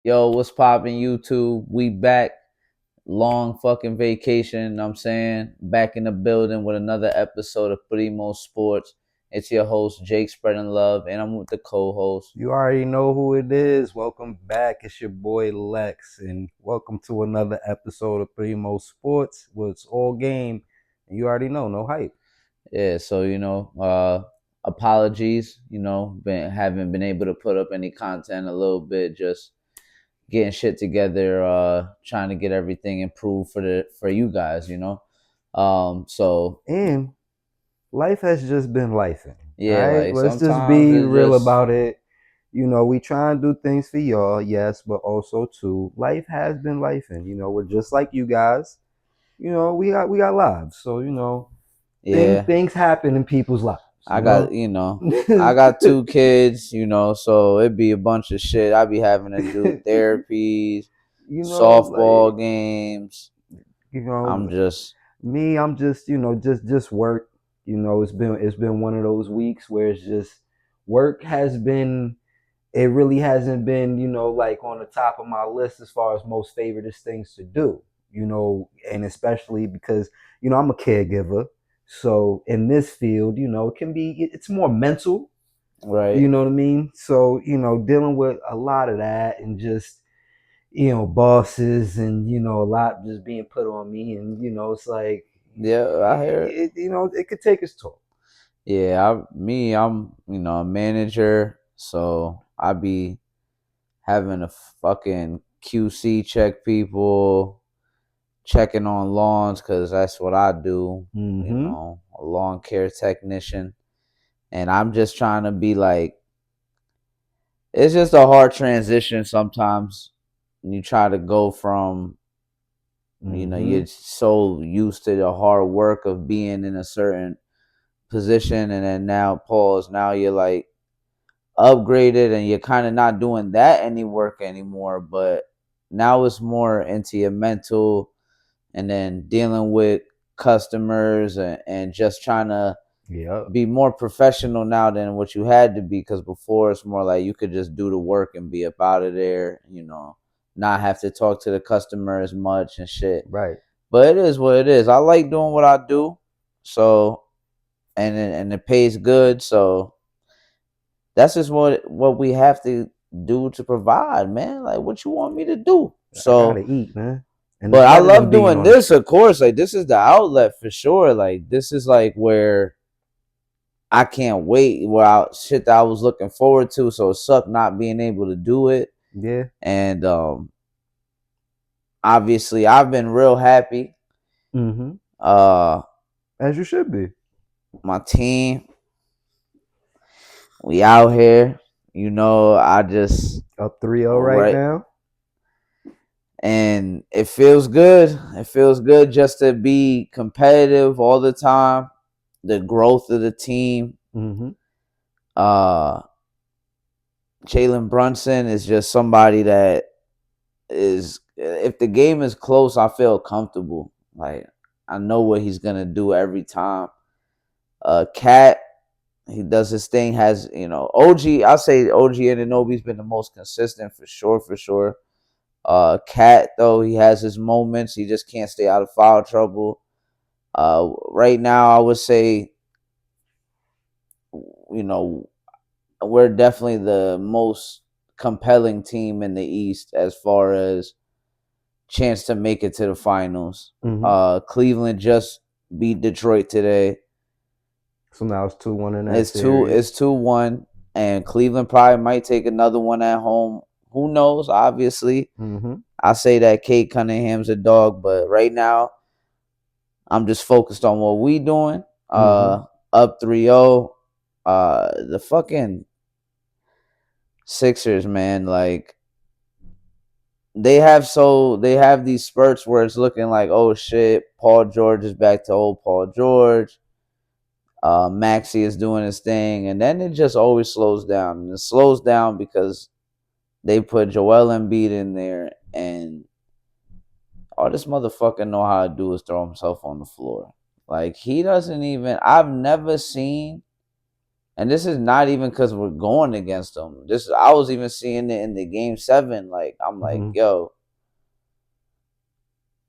Yo, what's poppin' YouTube? We back. Long fucking vacation, you know what I'm saying? Back in the building with another episode of Primo Sports. It's your host, Jake Spreading Love, and I'm with the co-host. You already know who it is. Welcome back. It's your boy Lex, and welcome to another episode of Primo Sports, where it's all game. And you already know, no hype. Yeah, so apologies, haven't been able to put up any content a little bit, just getting shit together, trying to get everything improved for you guys. So And life has just been lifing. All yeah, right, like let's just sometimes be it's real just about it. We try and do things for y'all, yes, but also too, life has been lifing. We're just like you guys. We got lives, so things yeah. things happen in people's lives. I got, I got two kids, so it'd be a bunch of shit. I'd be having to do therapies, Like softball games. you know, I'm just, me, I'm just just work. It's been one of those weeks where it's just work has been. It really hasn't been like on the top of my list as far as most favorite things to do. And especially because I'm a caregiver. So in this field, it can be it's more mental. right. You know what I mean? So dealing with a lot of that and just bosses and a lot just being put on me, and it's like Yeah, I hear it. it could take its toll. Yeah, I'm, a manager. So I be having to fucking QC check people, checking on lawns, because that's what I do, Mm-hmm. a lawn care technician. And I'm just trying to be like, it's just a hard transition sometimes. You try to go from, Mm-hmm. you're so used to the hard work of being in a certain position, and then now you're like upgraded, and you're kind of not doing that any work anymore, but now it's more into your mental, and then dealing with customers, and just trying to Yep. be more professional now than what you had to be, because before it's more like you could just do the work and be up out of there, not have to talk to the customer as much and shit. Right. But it is what it is. I like doing what I do, so and it pays good, so that's just what we have to do to provide, man. Like, what you want me to do? I gotta So, eat, man, and it's but I better than love being doing on the this, street. of course. Like, this is the outlet for sure. Like, this is like where I can't wait. Well, shit that I was looking forward to. So it sucked not being able to do it. Yeah. And obviously, I've been real happy. Mm-hmm. Uh, As you should be. my team, we out here. I just Up 3-0 right right, now. and it feels good. It feels good just to be competitive all the time. The growth of the team. Mm-hmm. Uh, Jalen Brunson is just somebody that is, if the game is close, I feel comfortable. Like, I know what he's gonna do every time. Cat, he does his thing. Has OG? I'll say OG Anunoby's been the most consistent for sure, for sure. Cat, though, he has his moments. He just can't stay out of foul trouble. Right now, I would say, you know we're definitely the most compelling team in the East as far as chance to make it to the finals. Mm-hmm. Cleveland just beat Detroit today. So now it's 2-1 in that It's two. series. It's 2-1, and Cleveland probably might take another one at home. Who knows? Obviously, Mm-hmm. I say that Kate Cunningham's a dog, but right now I'm just focused on what we doing. Mm-hmm. Up 3-0. The fucking Sixers, man, like they have these spurts where it's looking like, oh shit, Paul George is back to old Paul George. Maxi is doing his thing, and then it just always slows down. And it slows down because they put Joel Embiid in there, and all this motherfucker know how to do is throw himself on the floor. Like, he doesn't even. I've never seen And this is not even because we're going against them. This I was even seeing it in the game 7. Like I'm like, Mm-hmm. yo,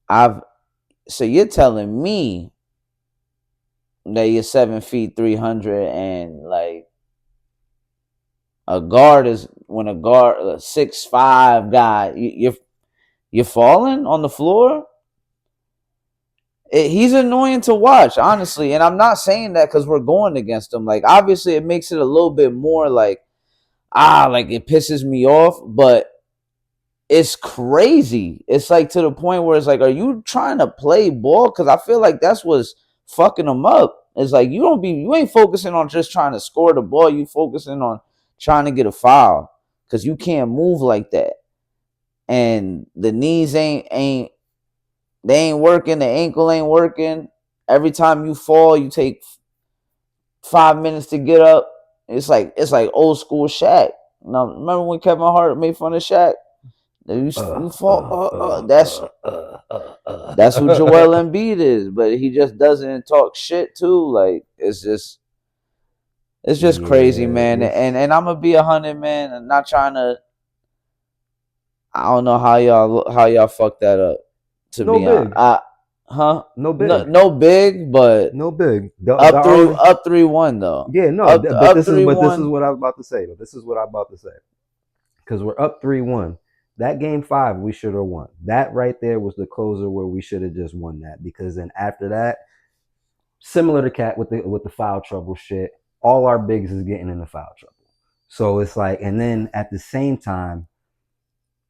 I've so you're telling me that you're 7 feet 300 and like a guard is when a guard a 6'5" guy you're falling on the floor. He's annoying to watch, honestly, and I'm not saying that because we're going against him. Like obviously, it makes it a little bit more like like it pisses me off, but it's crazy. It's like to the point where it's like, are you trying to play ball? Because I feel like that's what's fucking them up. It's like you ain't focusing on just trying to score the ball. You focusing on trying to get a foul because you can't move like that. And the knees ain't they ain't working. The ankle ain't working. Every time you fall, you take 5 minutes to get up. It's like old school Shaq. Now remember when Kevin Hart made fun of Shaq? You fall. That's who Joel Embiid is, but he just doesn't talk shit too. Like it's just crazy, Yeah, man. it's And I'm gonna be 100, man. I'm not trying to. I don't know how y'all fucked that up. To no be honest, big, huh? no No, big, no big, but no big. The only up 3-1 though. yeah, no, Up but up this is three but this is one. what I was about to say. Though. This is what I'm about to say because we're up 3-1. That game 5 we should have won. That right there was the closer where we should have just won that because then after that, similar to Cat with the foul trouble shit, all our bigs is getting into foul trouble. So it's like, and then at the same time,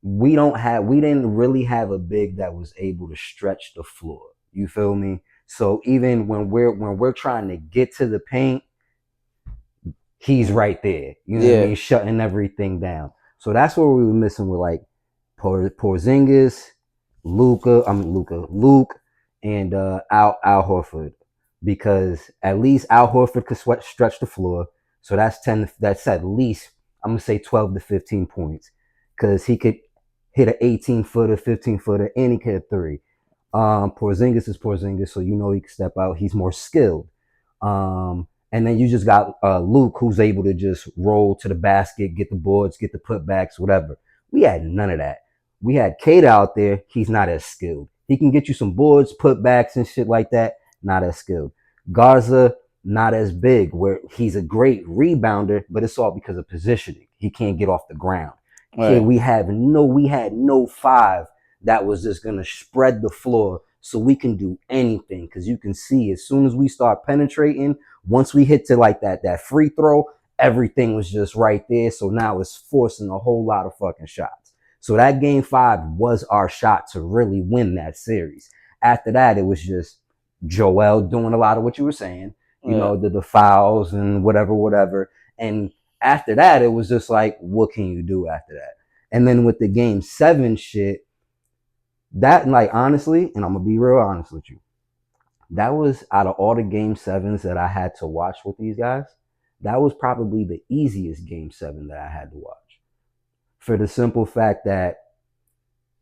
we didn't really have a big that was able to stretch the floor. You feel me? So even when we're trying to get to the paint, he's right there. You know what I Yeah, mean? Shutting everything down. So that's where we were missing with like Porzingis, Luke, and Al Horford, because at least Al Horford could stretch the floor. So that's 10. That's at least I'm gonna say 12 to 15 points, because he could hit an 18-footer, 15-footer, and he could hit three. Porzingis is Porzingis, so you know he can step out. He's more skilled. And then you just got Luke, who's able to just roll to the basket, get the boards, get the putbacks, whatever. We had none of that. We had Kate out there. He's not as skilled. He can get you some boards, putbacks, and shit like that. Not as skilled. Garza, not as big, where he's a great rebounder, but it's all because of positioning. He can't get off the ground. Kid, right. we had no five that was just gonna spread the floor so we can do anything. Because you can see as soon as we start penetrating, once we hit to like that free throw, everything was just right there. So now it's forcing a whole lot of fucking shots. So that game 5 was our shot to really win that series. After that, it was just Joel doing a lot of what you were saying, Yeah. the fouls and whatever. And after that, it was just like, what can you do after that? And then with the game 7 shit, that, like, honestly, and I'm gonna be real honest with you, that was, out of all the game 7s that I had to watch with these guys, that was probably the easiest game 7 that I had to watch, for the simple fact that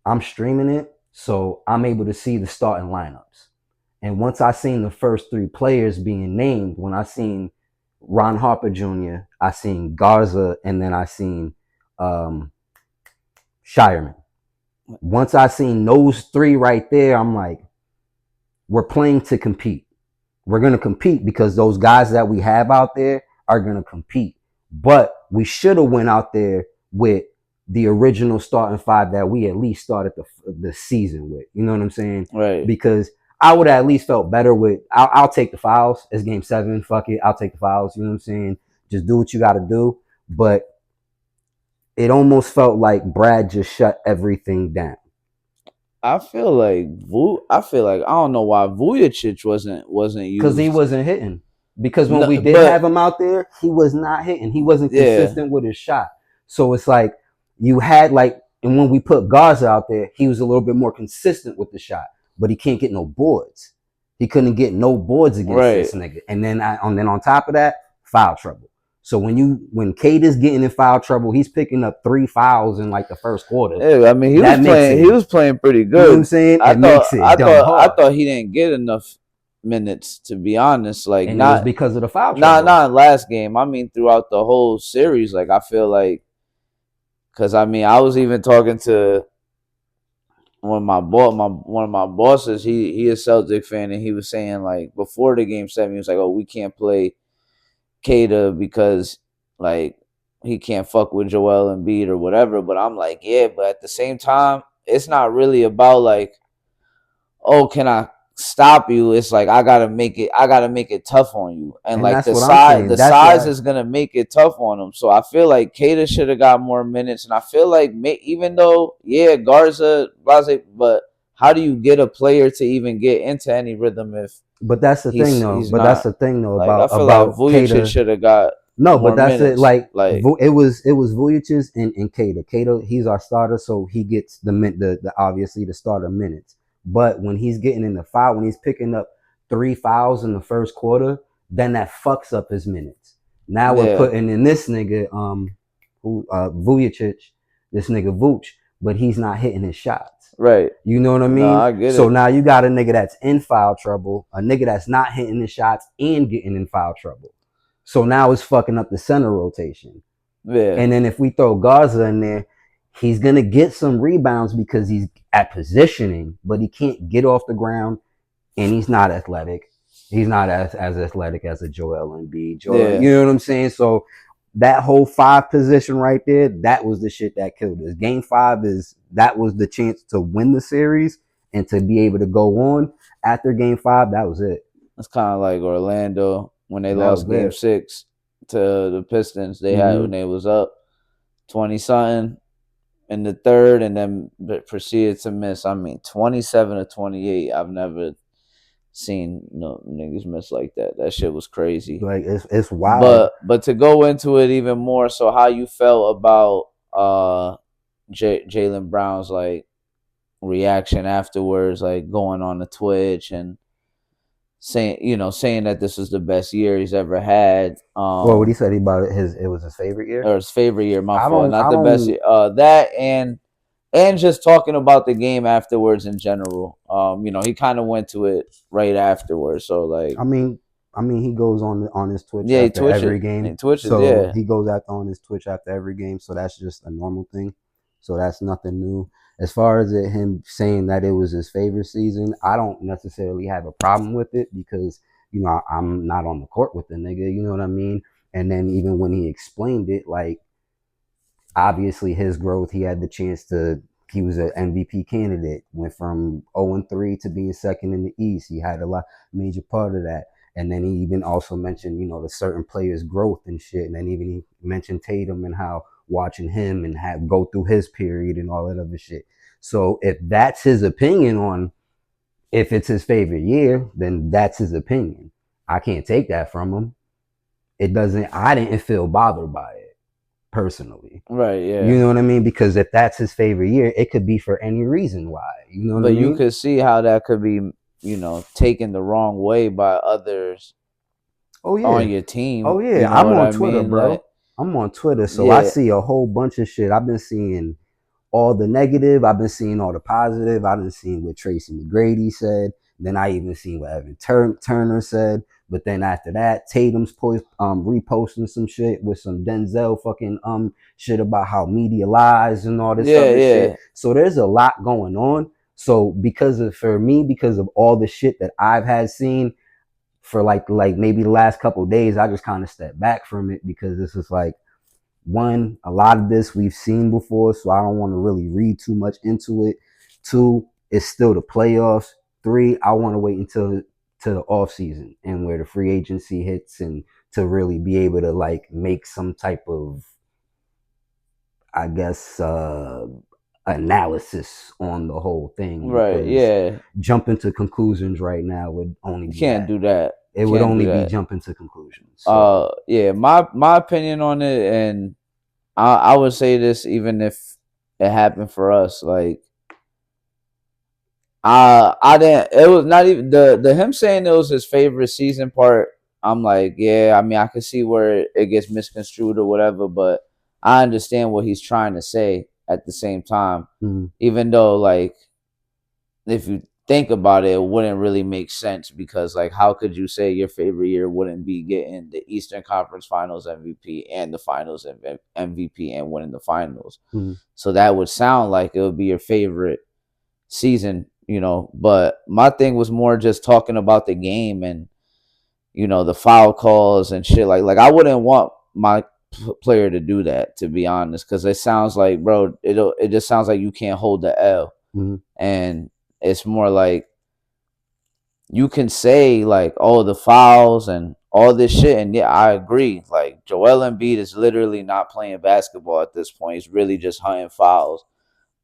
I'm streaming it, so I'm able to see the starting lineups. And once I seen the first 3 players being named, when I seen Ron Harper Jr., I seen Garza, and then I seen um, Shireman. Once I seen those 3 right there, I'm like, we're playing to compete. We're going to compete because those guys that we have out there are going to compete. But we should have went out there with the original starting 5 that we at least started the season with. You know what I'm saying? Right. Because I would have at least felt better with, I'll take the fouls. It's game 7. Fuck it. I'll take the fouls. You know what I'm saying? Just do what you got to do. But it almost felt like Brad just shut everything down. I feel like I don't know why Vujicic wasn't Because he used. wasn't hitting. Because when No, we did but have him out there, he was not hitting. He wasn't yeah, consistent with his shot. So it's like you had like, and when we put Garza out there, he was a little bit more consistent with the shot, but he can't get no boards. He couldn't get no boards against right. this nigga. And then on top of that, foul trouble. So when Cade is getting in foul trouble, he's picking up 3 fouls in like the first quarter. Yeah, I mean That makes he it, was playing pretty you know what I'm good. saying? I It makes thought I it dumb thought I hard. thought he didn't get enough minutes, to be honest. Like And it was because of the foul trouble. not in last game. I mean throughout the whole series. Like I feel like, because I mean I was even talking to one of my bosses. He is a Celtic fan, and he was saying like before the game 7, he was like, "Oh, we can't play Kata because like he can't fuck with Joel Embiid or whatever." But I'm like, yeah, but at the same time, it's not really about like, oh, can I stop you? It's like I gotta make it tough on you. And And like that's what I'm saying. the That's size why. is gonna make it tough on him. So I feel like Kata should have got more minutes. And I feel like even though, yeah, Garza, Blase, but how do you get a player to even get into any rhythm if But that's the thing, though. he's But that's not? the thing, though, Like I about feel like Vujacic Cater. should have got No, but more that's it. minutes. Like Like it was Vujicic's and Cater. Cater, he's our starter, so he gets the obviously the starter minutes. But when he's getting in the foul, when he's picking up 3 fouls in the first quarter, then that fucks up his minutes. Now we're yeah, putting in this nigga who Vujicic, this nigga Vooch, but he's not hitting his shots. right. You know what I No, mean? I get So it. now you got a nigga that's in foul trouble, a nigga that's not hitting his shots and getting in foul trouble. So now it's fucking up the center rotation. Yeah, And then if we throw Garza in there, he's gonna get some rebounds because he's at positioning, but he can't get off the ground and he's not athletic. He's not as athletic as a Joel Embiid. yeah. You know what I'm saying? So that whole 5 position right there, that was the shit that killed us. Game 5 that was the chance to win the series and to be able to go on after Game 5. That was it. It's kind of like Orlando when they That lost was Game it. 6 to the Pistons. They had when Mm-hmm. they was up 20 something in the third, and then proceeded to miss. I mean, 27 to 28. I've never seen no niggas miss like that. That shit was crazy. Like it's wild. But to go into it even more, so how you felt about Jaylen Brown's like reaction afterwards, like going on the Twitch and saying that this was the best year he's ever had. Well, what he said about it was his favorite year. Or his favorite year, my I fault, don't not I the best don't year. That and just talking about the game afterwards in general. He kind of went to it right afterwards. So like, I mean, he goes on his Twitch yeah, after every he game. twitches, So yeah. he goes after on his Twitch after every game. So that's just a normal thing. So that's nothing new. As far as him saying that it was his favorite season, I don't necessarily have a problem with it because I'm not on the court with the nigga. You know what I mean? And then even when he explained it, like obviously his growth, he had the chance to. He was an MVP candidate, went from 0-3 to being second in the East. He had a major part of that. And then he even also mentioned, the certain players' growth and shit. And then even he mentioned Tatum and how watching him and have go through his period and all that other shit. So if that's his opinion on if it's his favorite year, then that's his opinion. I can't take that from him. It doesn't. I didn't feel bothered by it personally. Right, You yeah. know what I mean? Because if that's his favorite year, it could be for any reason why. You know what I But you mean? could see how that could be, taken the wrong way by others Oh on yeah. your team. Oh You yeah. know I'm what on I Twitter, mean? Like, bro. I'm on Twitter, so I yeah, see a whole bunch of shit. I've been seeing all the negative. I've been seeing all the positive. I've been seeing what Tracy McGrady said. Then I even seen what Evan Turner said. But then after that, Tatum's reposting some shit with some Denzel fucking shit about how media lies and all this yeah, other shit. yeah. So there's a lot going on. So because of all the shit that I've had seen for like maybe the last couple of days, I just kind of stepped back from it because this is like one, a lot of this we've seen before, so I don't want to really read too much into it. Two, it's still the playoffs. Three, I want to wait until to the off season and where the free agency hits and to really be able to like make some type of, I guess, analysis on the whole thing Right, because yeah. jumping to conclusions right now would only You be can't that. do that. You It would can't do only be that. jumping to conclusions. So Yeah, my opinion on it, and I would say this even if it happened for us, like I didn't. It was not even the him saying it was his favorite season part. I'm like, yeah. I mean, I can see where it gets misconstrued or whatever, but I understand what he's trying to say at the same time. mm, Even though, like, if you think about it, it wouldn't really make sense because, like, how could you say your favorite year wouldn't be getting the Eastern Conference Finals MVP and the Finals MVP and winning the finals? Mm-hmm. So that would sound like it would be your favorite season, you know. But my thing was more just talking about the game and, you know, the foul calls and shit. Like I wouldn't want my player to do that, to be honest, because it sounds like, bro, it just sounds like you can't hold the L, Mm-hmm. and it's more like you can say like, oh, the fouls and all this shit, and yeah, I agree. Like Joel Embiid is literally not playing basketball at this point; he's really just hunting fouls.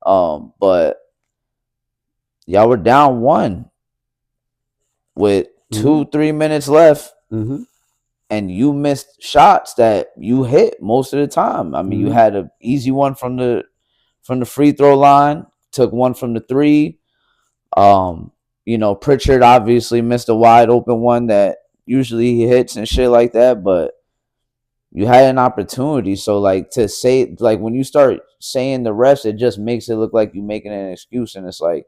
But y'all were down one with Mm-hmm. 2-3 minutes left, Mm-hmm. and you missed shots that you hit most of the time. I mean, you Mm-hmm. had an easy one from the free throw line, took one from the three. Um, you know, Pritchard obviously missed a wide open one that usually he hits and shit like that, but you had an opportunity. So like to say, like, when you start saying the refs, it just makes it look like you making an excuse, and it's like,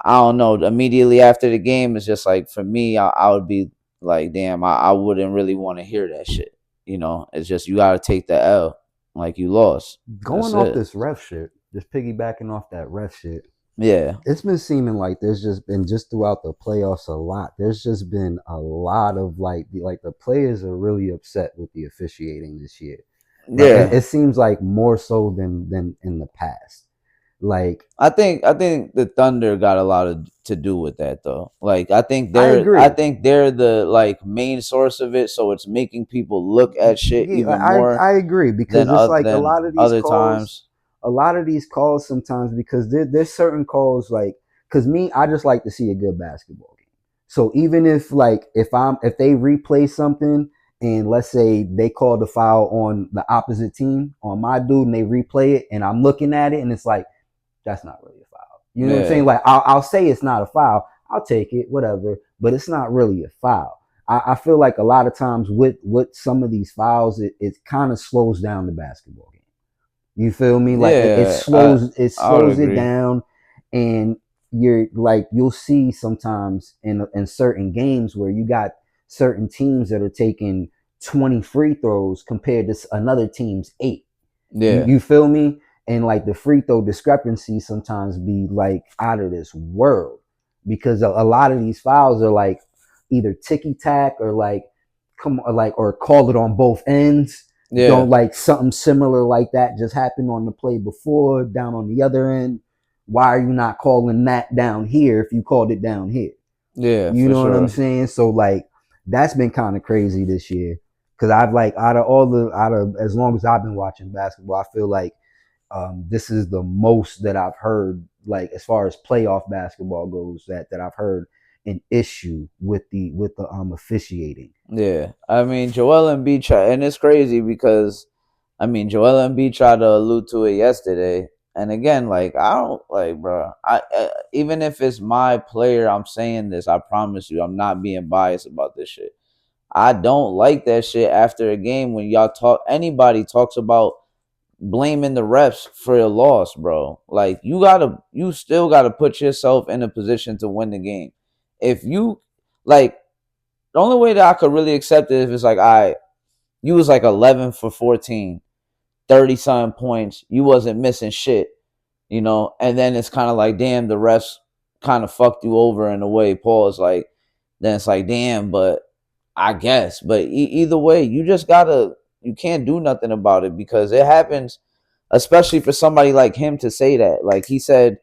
I don't know. Immediately after the game, it's just like, for me, I would be like, damn, I wouldn't really want to hear that shit. You know, it's just, you got to take the L. Like, you lost. That's Going off it. this ref shit, just piggybacking off that ref shit, Yeah. it's been seeming like there's just been, just throughout the playoffs, a lot. There's just been a lot of like the players are really upset with the officiating this year. Like Yeah. it seems like more so than in the past. Like I think the Thunder got a lot to do with that though. Like I I agree. think they're the like main source of it, so it's making people look at shit Yeah, even more I agree because than it's like than other times. a lot of these calls sometimes, because there's certain calls like, because me, I just like to see a good basketball game. So even if like if they replay something and let's say they call the foul on the opposite team on my dude and they replay it and I'm looking at it and it's like, that's not really a foul. You know what I'm saying? Yeah. Like I'll say it's not a foul. I'll take it, whatever, but it's not really a foul. I feel like a lot of times with some of these fouls, it kind of slows down the basketball game. You feel me? Like Yeah, it I would slows it agree. down, and you're like you'll see sometimes in certain games where you got certain teams that are taking 20 free throws compared to another team's 8. Yeah. You feel me? And like the free throw discrepancy sometimes be like out of this world because a lot of these fouls are like either ticky tack or like come or like or call it on both ends. Don't Yeah. like something similar like that just happened on the play before down on the other end. Why are you not calling that down here if you called it down here? Yeah, You for know what I'm sure. saying? So like that's been kind of crazy this year because I've like out of as long as I've been watching basketball, I feel like this is the most that I've heard, like as far as playoff basketball goes, that I've heard an issue with the officiating. Yeah. I mean, Joel Embiid tried, and it's crazy because, I mean, Joel Embiid tried to allude to it yesterday. And again, like, I don't, like, bro, even if it's my player, I'm saying this, I promise you, I'm not being biased about this shit. I don't like that shit after a game when anybody talks about blaming the refs for a loss, bro. Like, you still gotta put yourself in a position to win the game. If you, like, the only way that I could really accept it if it's like, all right, you was like 11 for 14, 30 something points, you wasn't missing shit, you know, and then it's kind of like, damn, the refs kind of fucked you over in a way. Pause. Like, then it's like, damn, but I guess. But either way, you can't do nothing about it because it happens, especially for somebody like him to say that. Like he said,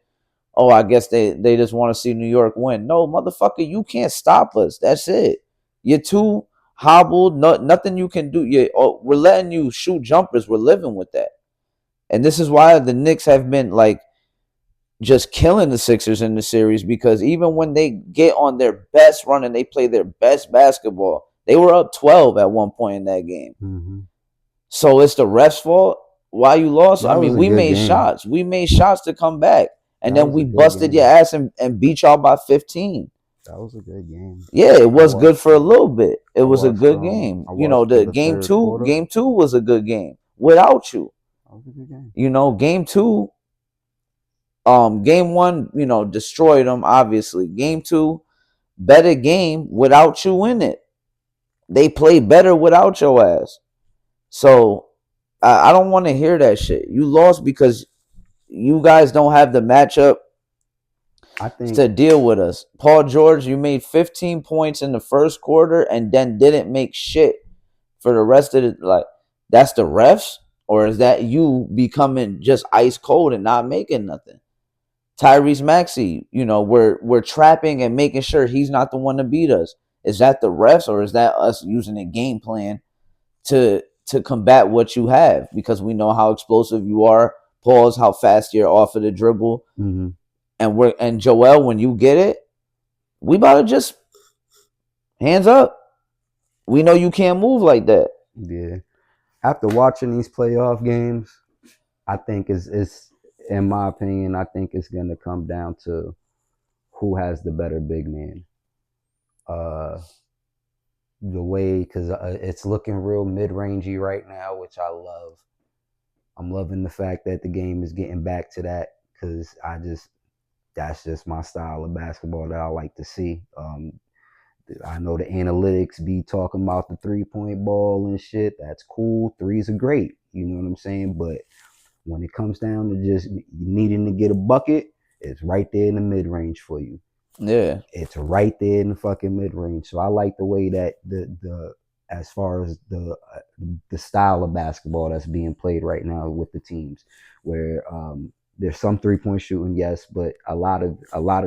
oh, I guess they just want to see New York win. No, motherfucker, you can't stop us. That's it. You're too hobbled. Nothing you can do. We're letting you shoot jumpers. We're living with that. And this is why the Knicks have been like just killing the Sixers in the series, because even when they get on their best run and they play their best basketball, they were up 12 at one point in that game. Mm-hmm. So it's the refs' fault why you lost. I That was mean, a we good made game. shots. We made shots to come back. And That then was a we good busted your game. ass and beat y'all by 15. That was a good game. Yeah, it I was good watched for a little bit. It was a good I game. You know, watched the the third quarter. game two was a good game without you. That was a good game. You know, game two, Game one, destroyed them. Obviously, game two, better game without you in it. They play better without your ass. So I don't want to hear that shit. You lost because you guys don't have the matchup I think to deal with us. Paul George, you made 15 points in the first quarter and then didn't make shit for the rest of the like. That's the refs, or is that you becoming just ice cold and not making nothing? Tyrese Maxey, we're trapping and making sure he's not the one to beat us. Is that the refs, or is that us using a game plan to combat what you have? Because we know how explosive you are. Pause, how fast you're off of the dribble. mm-hmm. And Joel, when you get it, we about to just hands up. We know you can't move like that. Yeah. After watching these playoff games, I think it's in my opinion, I think it's gonna come down to who has the better big man. Uh, the way because it's looking real mid rangey right now, which I love. I'm loving the fact that the game is getting back to that because that's just my style of basketball that I like to see. I know the analytics be talking about the 3-point ball and shit. That's cool. Threes are great. You know what I'm saying? But when it comes down to just needing to get a bucket, it's right there in the mid range for you. Yeah. It's right there in the fucking mid range. So I like the way that the as far as the style of basketball that's being played right now with the teams, where there's some 3-point shooting, yes, but a lot of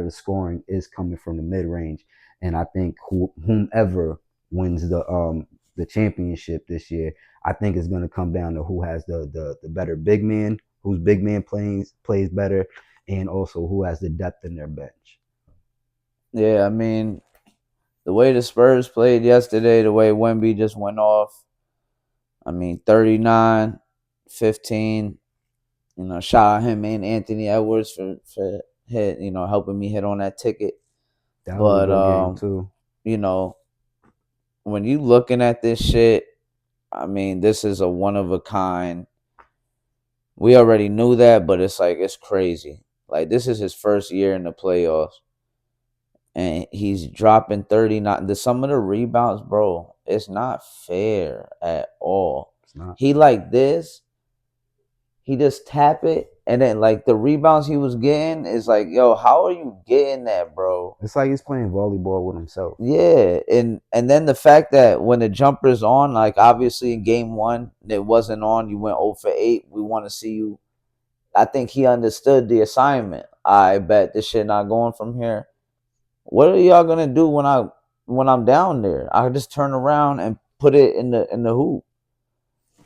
the scoring is coming from the mid range, and I think whomever wins the championship this year, I think it's going to come down to who has the better big man, whose big man plays better, and also who has the depth in their bench. Yeah, I mean, the way the Spurs played yesterday, the way Wemby just went off, I mean, 39, 15. Shout out him and Anthony Edwards for helping me hit on that ticket. That was a But good game too. you know, when you looking at this shit, I mean, this is a one of a kind. We already knew that, but it's crazy. Like, this is his first year in the playoffs, and he's dropping 39. Some of the rebounds, bro, it's not fair at all. It's not. He like this, he just tap it, and then like the rebounds he was getting is like, yo, how are you getting that, bro? It's like he's playing volleyball with himself. Yeah, and then the fact that when the jumper's on, like obviously in game one it wasn't on, you went 0 for 8. We want to see you. I think he understood the assignment. I bet this shit not going from here. What are y'all gonna do when I'm down there? I just turn around and put it in the hoop.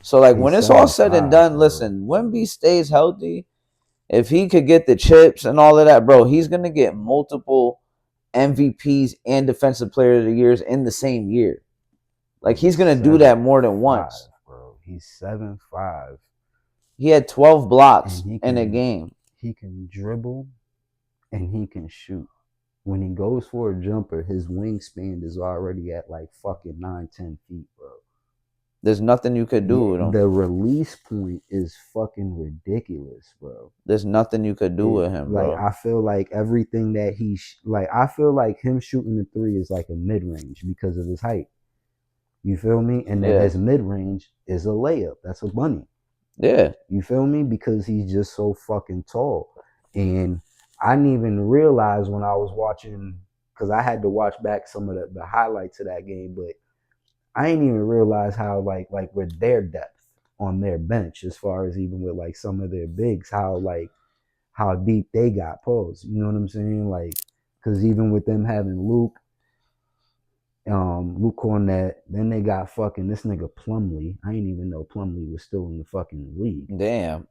So like He's when it's all 7'5", said and done, bro. listen, Wemby stays healthy. If he could get the chips and all of that, bro, he's gonna get multiple MVPs and Defensive Player of the Years in the same year. Like he's gonna do that more than 7'5", once. bro. He's 7'5", He had 12 blocks and in a game. he can dribble and he can shoot. When he goes for a jumper, his wingspan is already at like fucking 9-10 feet, bro. There's nothing you could do with him. The release point is fucking ridiculous, bro. There's nothing you could do with him, like bro. I feel like everything that I feel like him shooting the three is like a mid range because of his height. You feel me? And then his mid range is a layup. That's a bunny. Yeah. You feel me? Because he's just so fucking tall. And I didn't even realize when I was watching, because I had to watch back some of the highlights of that game, but I didn't even realize how like with their depth on their bench, as far as even with like some of their bigs, how deep they got posed. You know what I'm saying? Like, because even with them having Luke Cornett, then they got fucking this nigga Plumlee. I didn't even know Plumlee was still in the fucking league. Damn.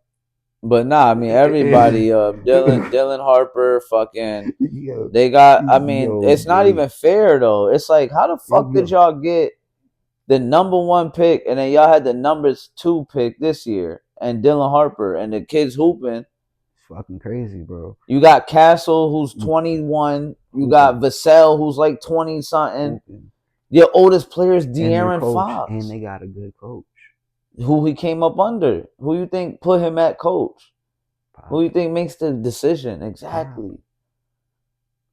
But nah, I mean everybody, Dylan Harper, fucking yo, they got, I mean, yo, it's not even fair though. It's like, how the fuck did yo, y'all get the number 1 pick and then y'all had the numbers 2 pick this year and Dylan Harper and the kids hooping? fucking crazy, bro. You got Castle, who's 21. You got Vassell, who's like 20 something. Your oldest player is De'Aaron Fox. And they got a good coach. Who he came up under. Who you think put him at coach? Who you think makes the decision? Exactly.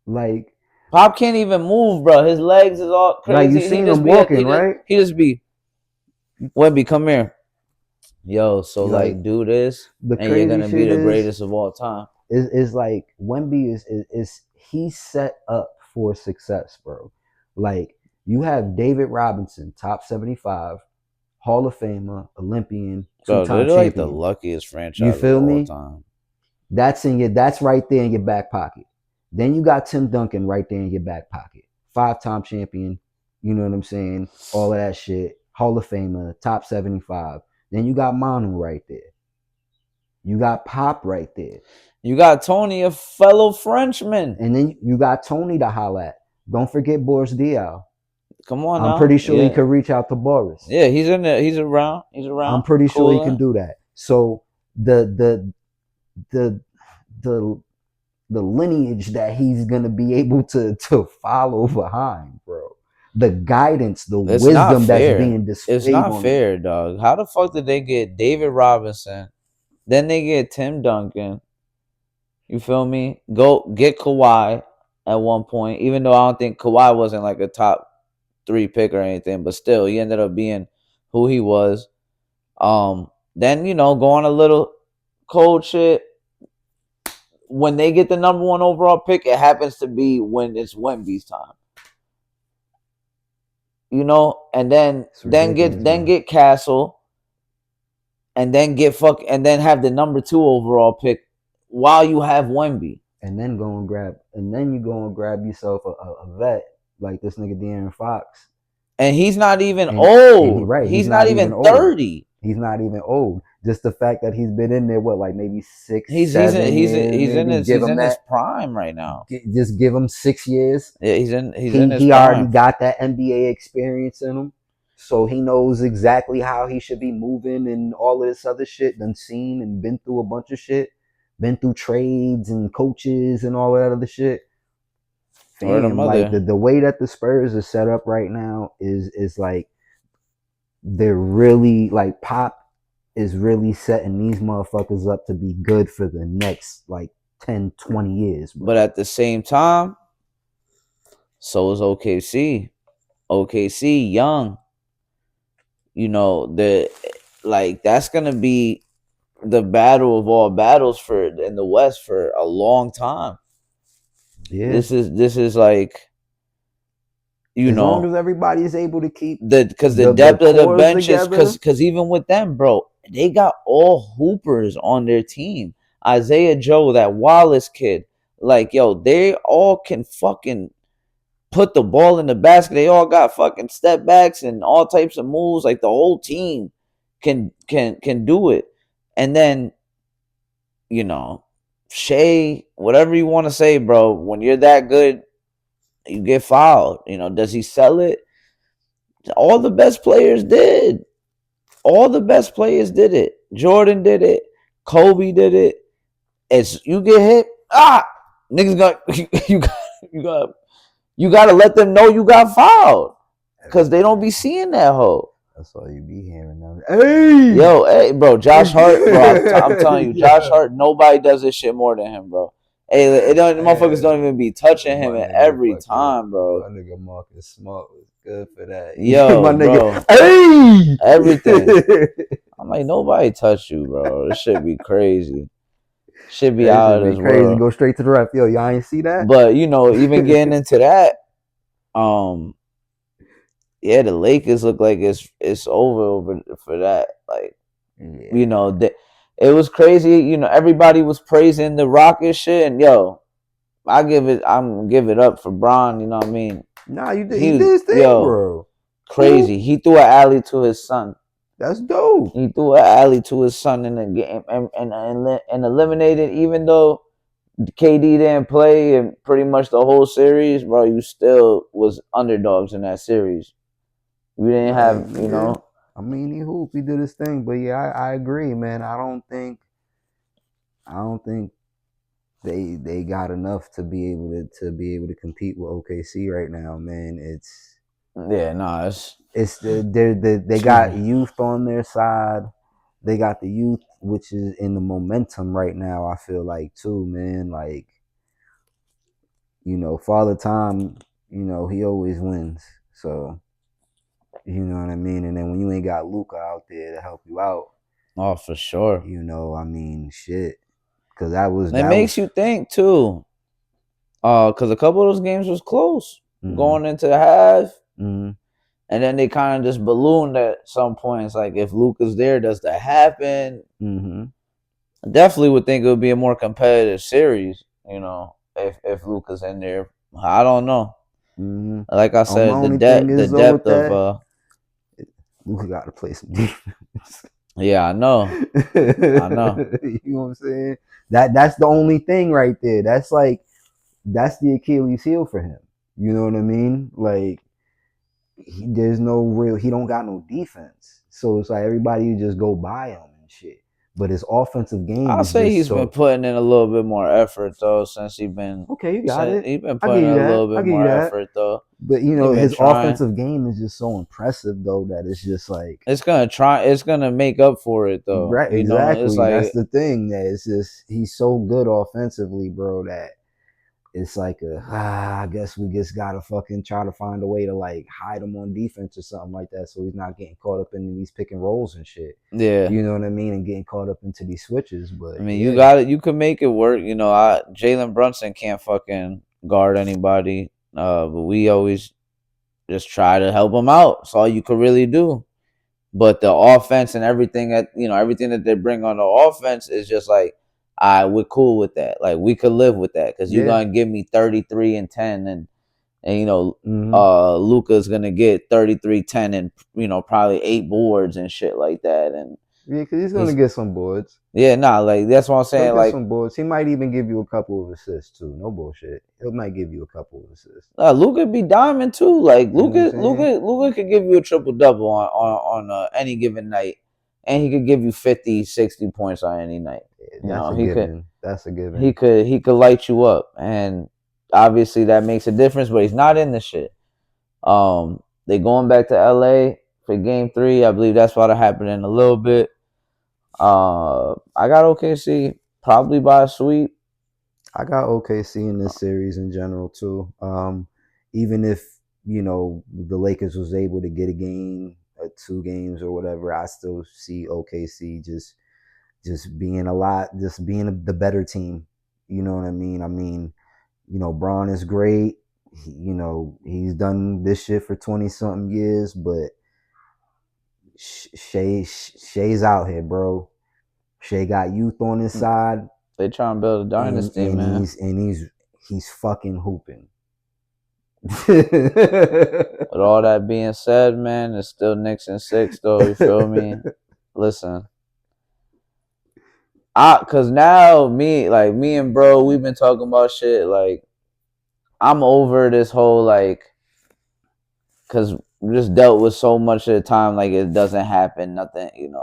Like, Pop can't even move, bro. His legs is all you crazy. seen him walking, right? He just be Wemby, come here. Yo, so Like, like do this the and you're crazy gonna be shit the greatest of all time. is like Wemby is he's set up for success, bro. Like, you have David Robinson, top 75, Hall of Famer, Olympian, Bro, they're two-time like the champion. luckiest You franchise of feel all me? time. That's right there in your back pocket. Then you got Tim Duncan right there in your back pocket. 5-time champion, you know what I'm saying? All of that shit. Hall of Famer, top 75. Then you got Manu right there. You got Pop right there. You got Tony, a fellow Frenchman. And then you got Tony to holla at. Don't forget Boris Diaw. Come on I'm now. pretty sure he Yeah. could reach out to Boris. Yeah, he's in there. He's around. He's around. I'm pretty sure he Cool. can do that. So the the the lineage that he's gonna be able to follow behind, bro. The guidance, the It's not wisdom that's fair. being displayed It's not on him. fair, dog. How the fuck did they get David Robinson? Then they get Tim Duncan. You feel me? Go get Kawhi at one point, even though I don't think Kawhi wasn't like a top 3 pick or anything, but still he ended up being who he was. Then go on a little cold shit. When they get the number 1 overall pick, it happens to be when it's Wemby's time. And then get Castle, and then have the number 2 overall pick while you have Wemby. And then you go and grab yourself a vet like this nigga De'Aaron Fox. And he's not even old. Right. He's not even 30. Old. He's not even old. Just the fact that he's been in there, like maybe 6, he's 7 he's years. He's in his that prime right now. Just give him 6 years. Yeah, he's in his prime. He already got that NBA experience in him. So he knows exactly how he should be moving and all of this other shit. Done seen and been through a bunch of shit. Been through trades and coaches and all that other shit. Fam, like the way that the Spurs are set up right now is like they're really like Pop is really setting these motherfuckers up to be good for the next like 10, 20 years. Bro. But at the same time, so is OKC. OKC young. That's gonna be the battle of all battles in the West for a long time. Yeah. This is like as long as everybody is able to keep because the depth of the bench is because even with them, bro, they got all hoopers on their team. Isaiah Joe, that Wallace kid, like yo, they all can fucking put the ball in the basket. They all got fucking step backs and all types of moves. Like the whole team can do it. And then, Shea, whatever you want to say, bro, when you're that good, you get fouled. Does he sell it? All the best players did. All the best players did it. Jordan did it. Kobe did it. As you get hit, niggas got you gotta let them know you got fouled. Cause they don't be seeing that hoe. That's all you be hearing now. Hey, bro, Josh Hart, bro. I'm telling you, Josh Hart. Nobody does this shit more than him, bro. Hey, the motherfuckers don't even be touching him every time, bro. My nigga Marcus Smart was good for that. Yo, my nigga, hey, everything. I'm like, nobody touch you, bro. This shit be crazy. Shit be out of this crazy. world. Go straight to the ref. Yo, y'all ain't see that? But even getting into that, yeah, the Lakers look like it's over for that. Like, it was crazy. Everybody was praising the Rockets shit, and I'm give it up for Bron. You know what I mean? Nah, he did his thing, bro. Crazy. He threw an alley to his son. That's dope. He threw an alley to his son in the game and eliminated. Even though KD didn't play and pretty much the whole series, bro, you still was underdogs in that series. You didn't have, I mean, he hooped. He did his thing, but yeah, I agree, man. I don't think they got enough to be able to compete with OKC right now, man. They got youth on their side. They got the youth which is in the momentum right now. I feel like too, man. Like, Father Time, he always wins. So you know what I mean. And then when you ain't got Luca out there to help you out, Oh, for sure. I mean, shit. Because that was And it that was. makes you think too. Because a couple of those games was close Mm-hmm, going into the half, mm-hmm, and then they kind of just ballooned at some points. Like if Luca's there, does that happen? mm-hmm. I definitely would think it would be a more competitive series. If Luca's in there, I don't know. Mm-hmm. Like I My said, only thing the is though with depth of that, Luca got to play some defense. yeah, I know, I know. You know what I'm saying? That's the only thing right there. That's the Achilles heel for him. You know what I mean? Like there's no real. He don't got no defense, so it's like everybody just go by him and shit. But his offensive game I'll is say just he's been so. putting in a little bit more effort though Okay, you got it. he's been I give putting in you a that. little I bit give you more that. effort though. But He been his trying. offensive game is just so impressive though that it's just like It's gonna make up for it though. right, It's exactly. That's like the thing that it's just he's so good offensively, bro, that it's like I guess we just gotta fucking try to find a way to like hide him on defense or something like that, so he's not getting caught up in these pick and rolls and shit. yeah. You know what I mean? And getting caught up into these switches. But I mean, you yeah, got it. You could make it work. Jalen Brunson can't fucking guard anybody. But we always just try to help him out. That's all you could really do. But the offense and everything that they bring on the offense is just like, we're cool with that. Like we could live with that because you're yeah. gonna give me 33 and 10, and Mm-hmm. Luca's gonna get 33, 10, and probably 8 boards and shit like that. And Yeah, because he's gonna he's get some boards. yeah, nah, like that's what I'm He'll saying. get Like some boards. He might even give you a couple of assists too. No bullshit. He might give you a couple of assists. Luca be diamond too. Like You know what I'm saying? Luca could give you a triple double on any given night, and he could give you 50, 60 points on any night. Yeah, You that's know, a given. That's a given. he could light you up, and obviously that makes a difference. But he's not in the shit. They going back to LA for Game 3. I believe that's about to happen in a little bit. I got OKC probably by a sweep. I got OKC in this series in general too. Even if the Lakers was able to get a game, 2 games or whatever, I still see OKC just being just being the better team. You know what I mean? I mean, Braun is great. He's done this shit for 20 something years, but Shay's out here, bro. Shay got youth on his side, They trying to build a and dynasty, and man. he's fucking hooping. With all that being said, man, it's still Knicks in 6, though. You feel me? Listen, cause now me and bro, we've been talking about shit. Like, I'm over this whole cause we just dealt with so much of the time. Like, it doesn't happen. Nothing,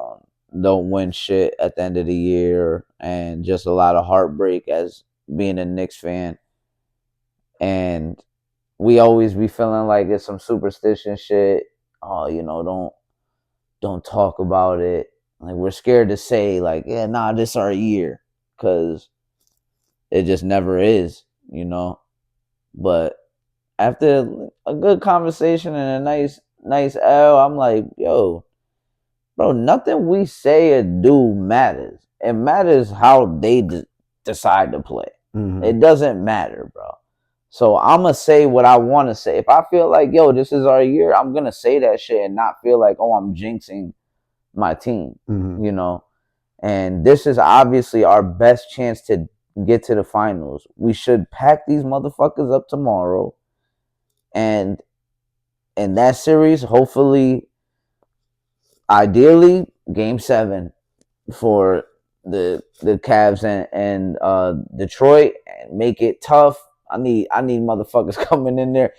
don't win shit at the end of the year, and just a lot of heartbreak as being a Knicks fan. And we always be feeling like it's some superstition shit. Oh, don't talk about it. Like we're scared to say like, yeah, nah, this our year, because it just never is. But after a good conversation and a nice L, I'm like, yo, bro, nothing we say or do matters. It matters how they decide to play. Mm-hmm. It doesn't matter, bro. So I'm gonna say what I want to say. If I feel like, yo, this is our year, I'm gonna say that shit and not feel like, oh, I'm jinxing my team, Mm-hmm. you know. And this is obviously our best chance to get to the finals. We should pack these motherfuckers up tomorrow, and in that series, hopefully, ideally, Game 7 for the Cavs and Detroit, and make it tough. I need motherfuckers coming in there.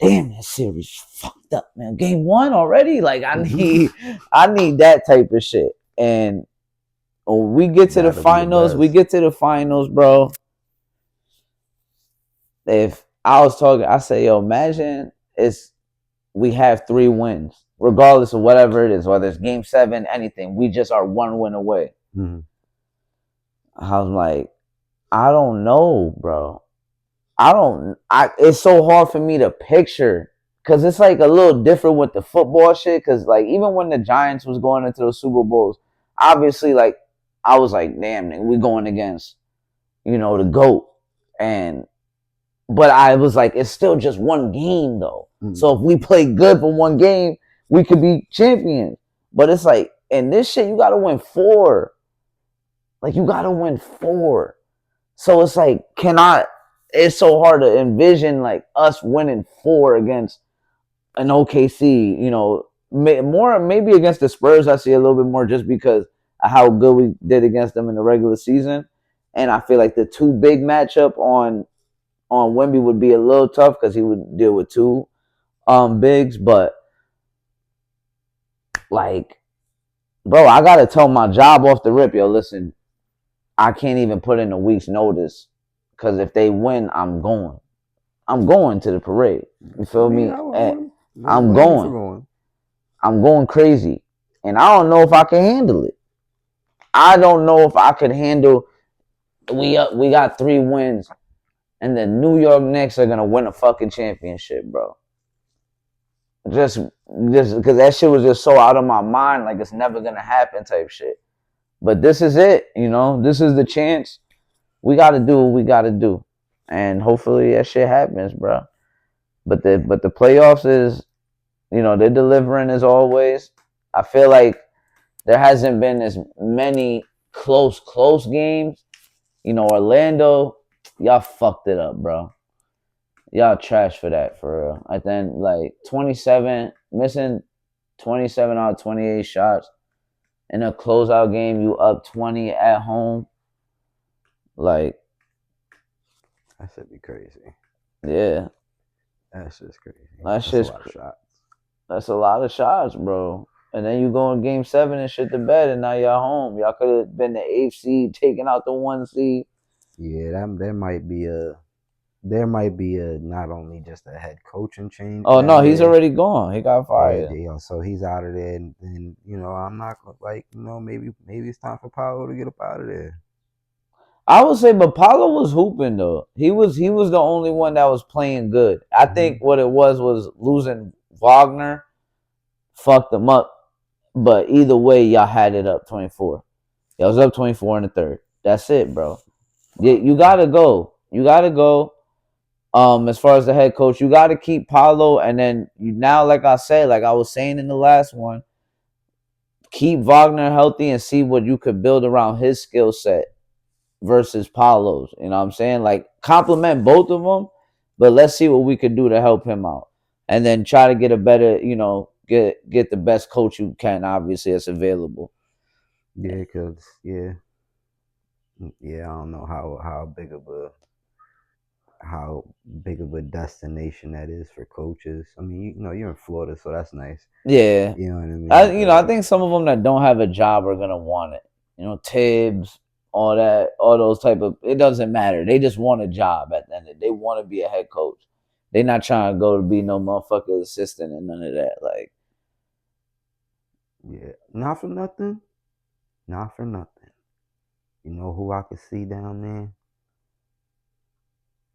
Damn, that series fucked up, man. Game 1 already. Like I need that type of shit. And when we get to the That'll be the finals, best. bro. If I was talking, I say, yo, imagine we have 3 wins, regardless of whatever it is, whether it's Game 7, anything. We just are 1 win away. Mm-hmm. I was like, I don't know, bro. I don't. I. It's so hard for me to picture because it's like a little different with the football shit. Because like even when the Giants was going into the Super Bowls, obviously like I was like, damn, nigga, we going against the goat, and but I was like, it's still just one game though. Mm-hmm. So if we play good for one game, we could be champions. But it's like in this shit, you gotta win four. Like you gotta win four. So it's like, cannot. It's so hard to envision like us winning four against an OKC. More maybe against the Spurs. I see a little bit more just because of how good we did against them in the regular season, and I feel like the two big matchup on Wemby would be a little tough because he would deal with two bigs. But like, bro, I gotta tell my job off the rip, yo. Listen, I can't even put in a week's notice because if they win, I'm going. I'm going to the parade. You I feel mean, me? I wouldn't, I'm blame you for going. going. I'm going crazy, and I don't know if I can handle it. I don't know if I could handle. We got 3 wins, and the New York Knicks are gonna win a fucking championship, bro. Just, just because that shit was just so out of my mind, like it's never gonna happen, type shit. But this is it, This is the chance. We got to do what we got to do, and hopefully that shit happens, bro. But the playoffs is, they're delivering as always. I feel like there hasn't been as many close games. Orlando, y'all fucked it up, bro. Y'all trash for that, for real. At the end, like 27, missing 27 out of 28 shots. In a closeout game, you up 20 at home. Like, That should be crazy. yeah, That's just crazy. that That's a shit's lot of shots. that's a lot of shots, bro. And then you go in game 7 and shit the bed, and now y'all home. Y'all could have been the 8th seed, taking out the 1 seed. Yeah, that there might be a not only just a head coaching change Oh no, down he's there. already gone. He got Yeah, fired. so he's out of there, and I'm not like maybe it's time for Paolo to get up out of there. I would say, but Paulo was hooping though. He was the only one that was playing good. I think Hmm. what it was losing Wagner fucked them up. But either way, y'all had it up 24. Y'all was up 24 in the third. That's it, bro. You gotta go. You gotta go. As far as the head coach, you gotta keep Paulo, and then you now, like I said, like I was saying in the last one, keep Wagner healthy and see what you could build around his skill set versus Paulo's. You know what I'm saying? Like compliment both of them, but let's see what we could do to help him out, and then try to get a better, get the best coach you can. Obviously, that's available. Yeah, cause yeah, I don't know how big of a destination that is for coaches. I mean, you're in Florida, so that's nice. Yeah, You know what I I mean? you know I But think some of them that don't have a job are gonna want it. Tibbs, all that, all those type of. It doesn't matter. They just want a job at the end of the day. They want to be a head coach. They not trying to go to be no motherfucker assistant and none of that. Like, yeah, not for nothing, not for nothing. You know who I could see down there,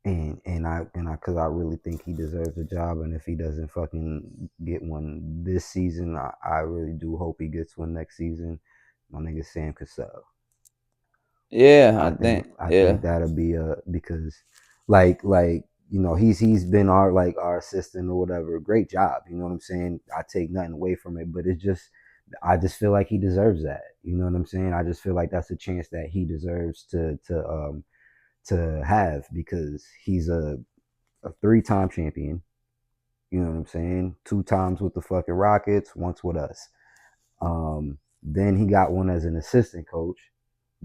because I really think he deserves a job, and if he doesn't fucking get one this season, I really do hope he gets one next season. My nigga Sam Cassell. yeah, I I think think, I yeah, think that'll be because like he's been our assistant or whatever. Great job, you know what I'm saying? I take nothing away from it, but it's just I just feel like he deserves that. You know what I'm saying? I just feel like that's a chance that he deserves to have because he's a 3-time champion. You know what I'm saying? 2 times with the fucking Rockets, once with us. Then he got one as an assistant coach,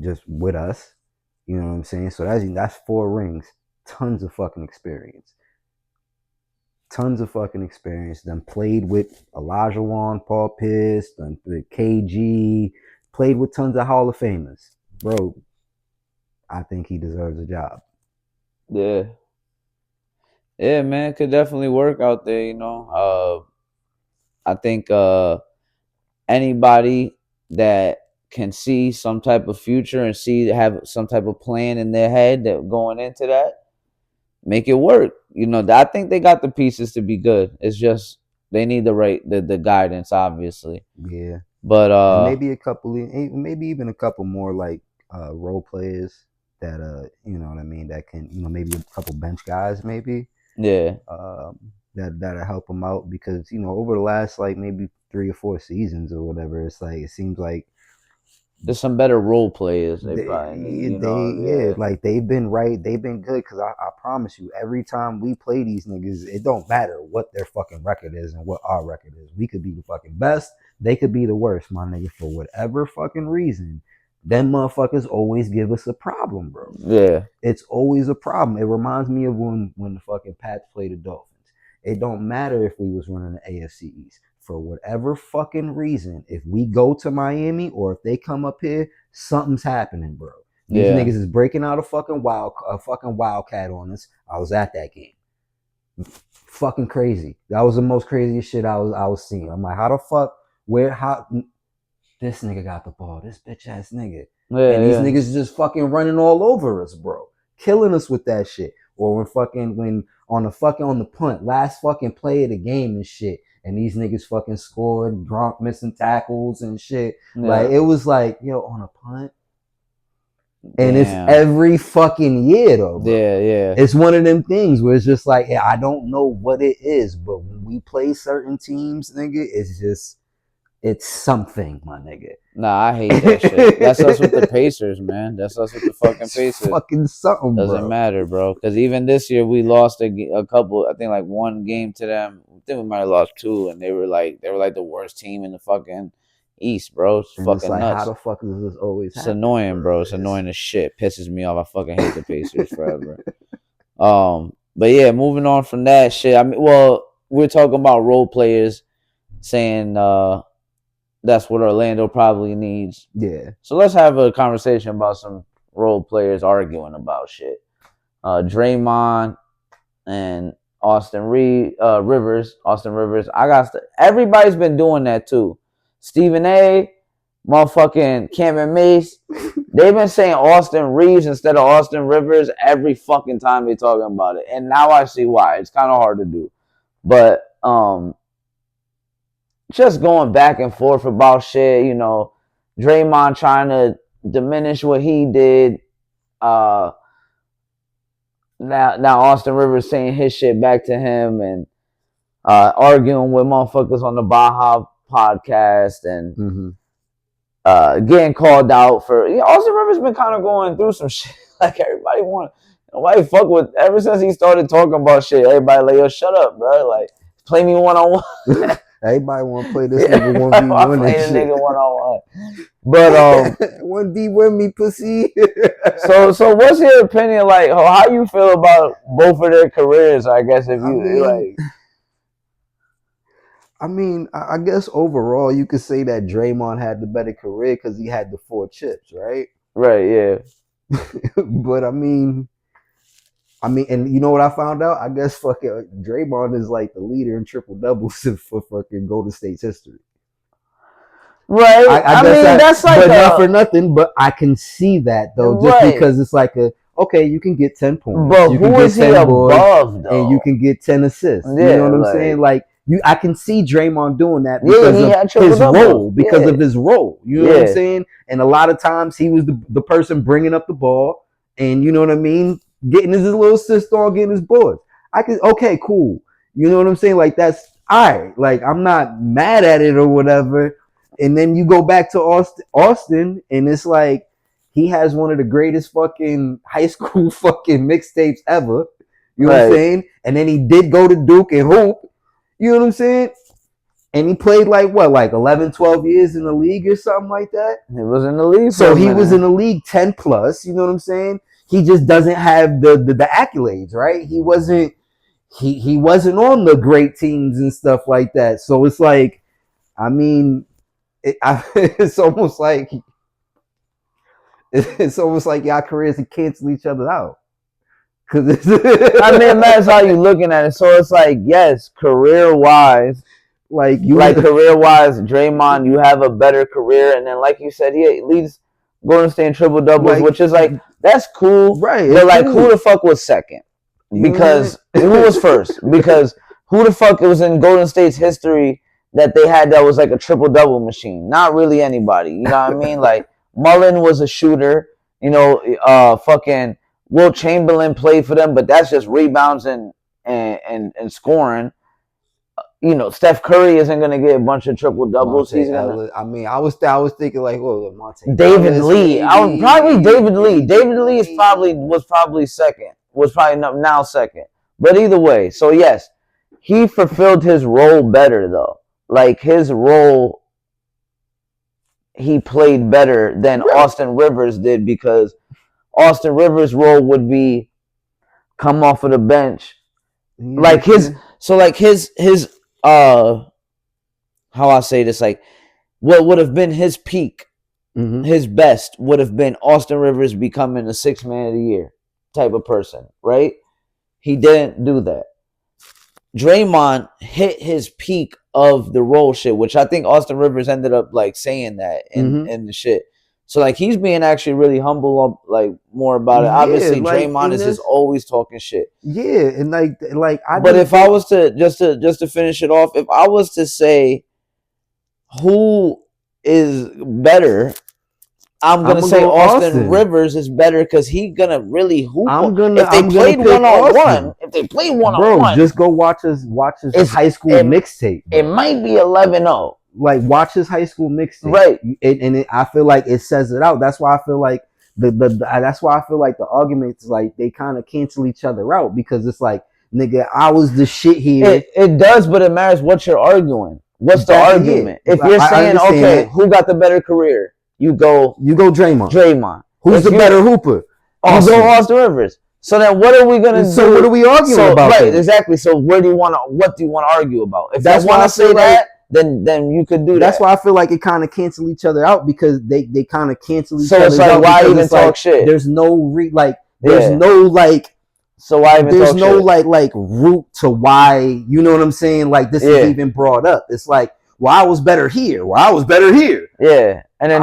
just with us. You know what I'm saying? So that's 4 rings, tons of fucking experience, tons of fucking experience. Then played with Elijah Wan, Paul Pierce, then the KG, played with tons of Hall of Famers, bro. I think he deserves a job. yeah, yeah, man, could definitely work out there. I think anybody that can see some type of future and have some type of plan in their head that going into that, make it work. I think they got the pieces to be good. It's just they need the guidance, obviously. Yeah. But And maybe even a couple more like role players that you know what I mean, that can, maybe a couple bench guys maybe. Yeah. That'll help them out, because over the last like maybe 3 or 4 seasons or whatever, it's like it seems like there's some better role players they probably need. yeah, like they've been good, because I promise you, every time we play these niggas, it don't matter what their fucking record is and what our record is. We could be the fucking best, they could be the worst, my nigga. For whatever fucking reason, them motherfuckers always give us a problem, bro. Yeah. It's always a problem. It reminds me of when the fucking Pats played the Dolphins. It don't matter if we was running the AFC East. For whatever fucking reason, if we go to Miami or if they come up here, something's happening, bro. These niggas is breaking out a fucking wildcat on us. I was at that game. Fucking crazy. That was the most craziest shit I was seeing. I'm like, how the fuck? How? This nigga got the ball. This bitch ass nigga. Yeah, and these niggas just fucking running all over us, bro. Killing us with that shit. Or when on the punt, last fucking play of the game and shit, and these niggas fucking scored, Gronk missing tackles and shit. Yeah. Like, it was like, yo, on a punt. And it's every fucking year, though, bro. Yeah. It's one of them things where it's just like, I don't know what it is, but when we play certain teams, nigga, it's something, my nigga. Nah, I hate that shit. That's us with the Pacers, man. That's us with the fucking Pacers. Fucking something, Doesn't matter, bro. Because even this year, we lost a couple. I think like one game to them. I think we might have lost 2, and they were like the worst team in the fucking East, bro. It's fucking it's like, nuts. How the fuck does this always happen? It's annoying, bro. It's annoying as shit. Pisses me off. I fucking hate the Pacers forever. But yeah, moving on from that shit. I mean, well, we're talking about role players, saying that's what Orlando probably needs. Yeah. So let's have a conversation about some role players arguing about shit. Draymond and Austin Rivers. Everybody's been doing that too. Stephen A, motherfucking Cameron Mace. They've been saying Austin Reeves instead of Austin Rivers every fucking time they're talking about it. And now I see why. It's kind of hard to do. But just going back and forth about shit, Draymond trying to diminish what he did. Now Austin Rivers saying his shit back to him, and arguing with motherfuckers on the Baja podcast, and getting called out for. Austin Rivers been kind of going through some shit. Like, nobody fuck with. Ever since he started talking about shit, everybody like, yo, shut up, bro. Like, play me 1-on-1. Everybody want to play this nigga 1v1 play this nigga 1-on-1. But 1v1 me pussy. so what's your opinion? Like, how you feel about both of their careers? I guess I guess overall you could say that Draymond had the better career because he had the 4 chips, right? Right. Yeah. But I mean, and you know what I found out? I guess fucking Draymond is like the leader in triple doubles for fucking Golden State's history. Right. I mean, that's like, but not for nothing. But I can see that though, just because it's like okay, you can get 10 points, but you who can get is 10 he above though? And you can get 10 assists. Yeah, you know what I'm saying? Like, I can see Draymond doing that because of his role. Of his role. You know what I'm saying? And a lot of times he was the person bringing up the ball, and you know what I mean, getting his little assist on, getting his boards. Okay, cool. You know what I'm saying? Like, that's all right. Like, I'm not mad at it or whatever. And then you go back to Austin, and it's like he has one of the greatest fucking high school fucking mixtapes ever. You know what I'm saying? And then he did go to Duke and hoop. You know what I'm saying? And he played like 11, 12 years in the league or something like that. He was in the league. So he was in the league 10 plus. You know what I'm saying? He just doesn't have the accolades, right? He wasn't on the great teams and stuff like that. So it's like, I mean, it's almost like y'all careers can cancel each other out. I mean, that's how you looking at it. So it's like, yes, career wise, Like you, like career wise, Draymond, you have a better career, and then like you said, he leads Golden State in triple doubles, like which is like that's cool. right, But it's like, cool. who the fuck was second? You know what I'm Because who saying? was first? Because who the fuck was in Golden State's history that they had that was like a triple double machine? Not really anybody. You know what I mean? Like Mullen was a shooter. You know, fucking Will Chamberlain played for them, but that's just rebounds and scoring. You know, Steph Curry isn't gonna get a bunch of triple doubles. Monte He's gonna Ellis. I mean, I was thinking like, well, Monte David Ellis, Lee. I would probably maybe, David Lee. David Lee is probably second. Was probably now second. But either way, so yes, he fulfilled his role better though. Like his role, he played better than right. Austin Rivers did because Austin Rivers' role would be come off of the bench. Like his how I say this, like what would have been his peak, his best would have been Austin Rivers becoming a 6 man of the year type of person, right? He didn't do that. Draymond hit his peak of the role shit, which I think Austin Rivers ended up like saying that in the shit. So like he's being actually really humble, like more about it. Obviously, like, Draymond is just always talking shit. Yeah, and like I. But if I was to just to finish it off, if I was to say who is better, I'm gonna say go Austin Rivers is better because he's gonna really hoop. If they played one on one, just go watch his high school mixtape. It might be 11-0. Like watch his high school mixtape, right? I feel like it says it out. That's why I feel like that's why I feel like the arguments like they kind of cancel each other out because it's like nigga, I was the shit here. It does, but it matters what you're arguing. What's the argument? If you're saying okay, who got the better career? You go Draymond. Who's the better hooper? You go Austin Rivers. So then, what are we gonna do? So what are we arguing about? Right, then? Exactly. So what do you want to argue about? If that's want to say that, then you could do that. That's why I feel like it kind of cancel each other out because they kind of cancel each other out. So it's like, why even talk shit? There's no there's no like. So why even there's talk no shit? like root to why, you know what I'm saying? Like this is even brought up. It's like, well, I was better here. Well, I was better here. Yeah. And then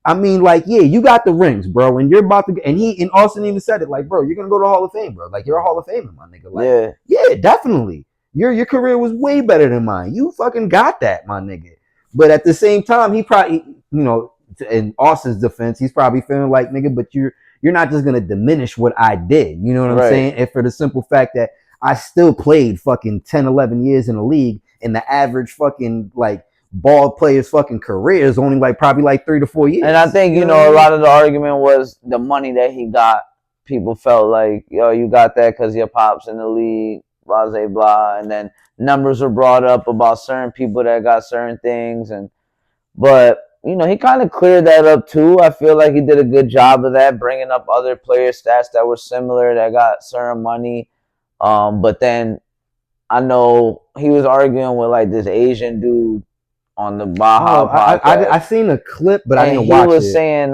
I mean, like, yeah, you got the rings, bro, and you're about to. And Austin even said it, like, bro, you're gonna go to the Hall of Fame, bro. Like, you're a Hall of Famer, my nigga. Like, yeah, definitely. Your career was way better than mine. You fucking got that, my nigga. But at the same time, he probably, you know, in Austin's defense, he's probably feeling like, nigga, but you're not just gonna diminish what I did. You know what I'm saying? And for the simple fact that I still played fucking 10, 11 years in the league, and the average fucking like ball player's fucking career is only like probably like 3 to 4 years. And I think, you know, a lot of the argument was the money that he got. People felt like, yo, you got that because your pop's in the league, blah, blah, blah. And then numbers were brought up about certain people that got certain things. But, you know, he kind of cleared that up too. I feel like he did a good job of that, bringing up other player stats that were similar that got certain money. But then I know he was arguing with like this Asian dude on the Baja podcast. I seen a clip, but I didn't watch it. He was saying,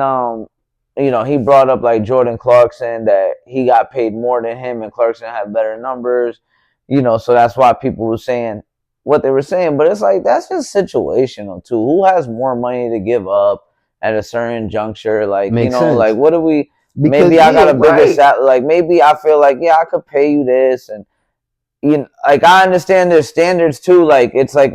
you know, he brought up like Jordan Clarkson, that he got paid more than him and Clarkson had better numbers, you know, so that's why people were saying what they were saying. But it's like, that's just situational too. Who has more money to give up at a certain juncture? Like, you know, like what do we, maybe I got a bigger salary. Like maybe I feel like, yeah, I could pay you this. And, you know, like I understand there's standards too. Like it's like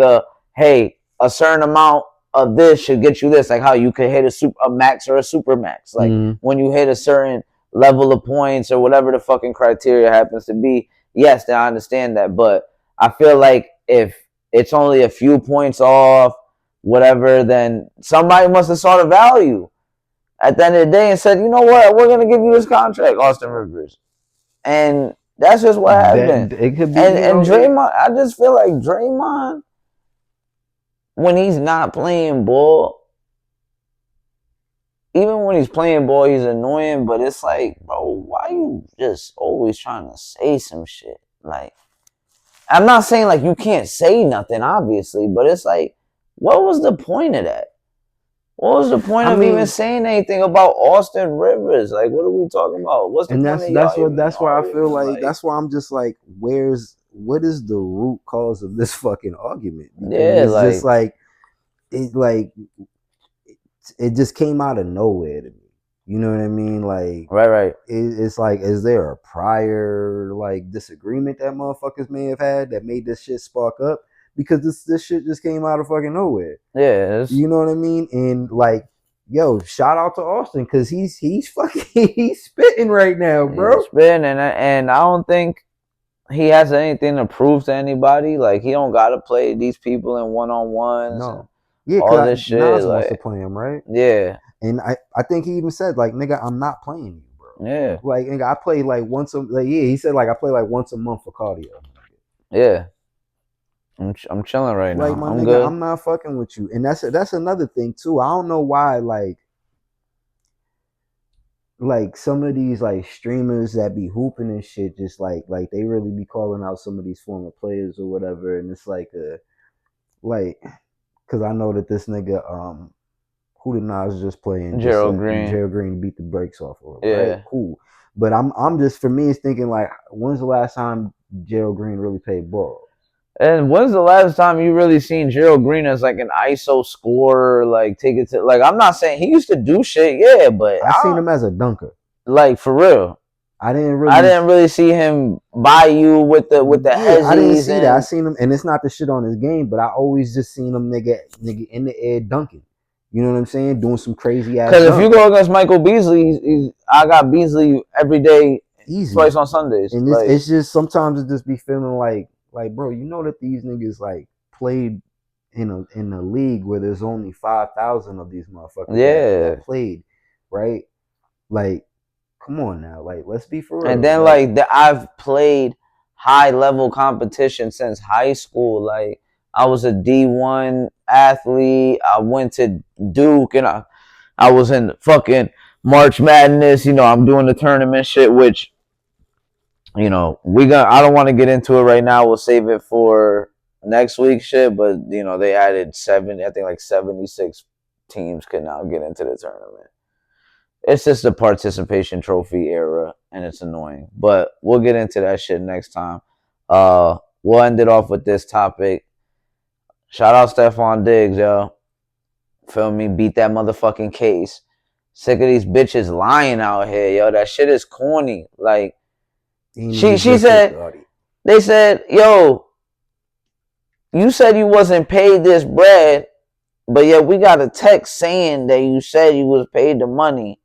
hey, a certain amount of this should get you this, like how you could hit a max or a super max. Like when you hit a certain level of points or whatever the fucking criteria happens to be, yes, then I understand that. But I feel like if it's only a few points off, whatever, then somebody must have saw the value at the end of the day and said, you know what, we're going to give you this contract, Austin Rivers. And that's just what happened. It could be, and Draymond, I just feel like Draymond, when he's not playing ball, even when he's playing ball, he's annoying, but it's like, bro, why you just always trying to say some shit? Like, I'm not saying like you can't say nothing, obviously, but it's like, what was the point of that? What was the point of even saying anything about Austin Rivers? Like, what are we talking about? What's the point of that's why I feel like that's why I'm just like, where's what is the root cause of this fucking argument? Because Yeah, it's just like like like it just came out of nowhere to me. You know what I mean? Like right. it's like, is there a prior like disagreement that motherfuckers may have had that made this shit spark up? Because this shit just came out of fucking nowhere. Yeah, You know what I mean? And like, yo, shout out to Austin because he's fucking he's spitting right now, bro. it's been and I don't think he has anything to prove to anybody. Like he don't gotta play these people in one-on-ones and No, yeah, all because this shit. Nas wants to Like play him, right? yeah, And I think he even said like, nigga, I'm not playing you, bro. yeah, Like, nigga, I play like yeah, he said like I play like once a month for cardio. yeah. I'm chilling right Like, now. my I'm nigga, good. I'm not fucking with you. And that's another thing too. I don't know why like some of these like streamers that be hooping and shit, just like they really be calling out some of these former players or whatever, and it's like like because I know that this nigga who did Nas just playing just Gerald Green. Gerald Green beat the brakes off of him, right? Yeah. Cool. But I'm just, for me, it's thinking like, when's the last time Gerald Green really played ball? And when's the last time you really seen Gerald Green as like an ISO scorer? Like take it to like I'm not saying he used to do shit, yeah, but I I seen don't him as a dunker. like for real. I I didn't didn't really see him by you with the yeah, I didn't hezzies see that. I and seen him, and it's not the shit on his game, but I always just seen him nigga in the air dunking. You know what I'm saying? Doing some crazy ass because if you dunks. go against Michael Beasley, I got Beasley every day, Easy. twice on Sundays. And Like it's just sometimes it just be feeling like bro, you know that these niggas like played in a league where there's only 5,000 of these motherfuckers yeah, that played, right? Like, come on now, like let's be for and real. then Like, I've played high level competition since high school. Like I was a D1 athlete. I went to Duke and I was in fucking March Madness. You know, I'm doing the tournament shit, which I don't want to get into it right now. We'll save it for next week's shit. But they added I think like 76 teams could now get into the tournament. It's just the participation trophy era, and it's annoying. But we'll get into that shit next time. We'll end it off with this topic. Shout out Stephon Diggs, yo. Feel me? Beat that motherfucking case. Sick of these bitches lying out here, yo. That shit is corny. Like he ain't she even she get to said, they said, yo, you said you wasn't paid this bread, but yet we got a text saying that you said you was paid the money.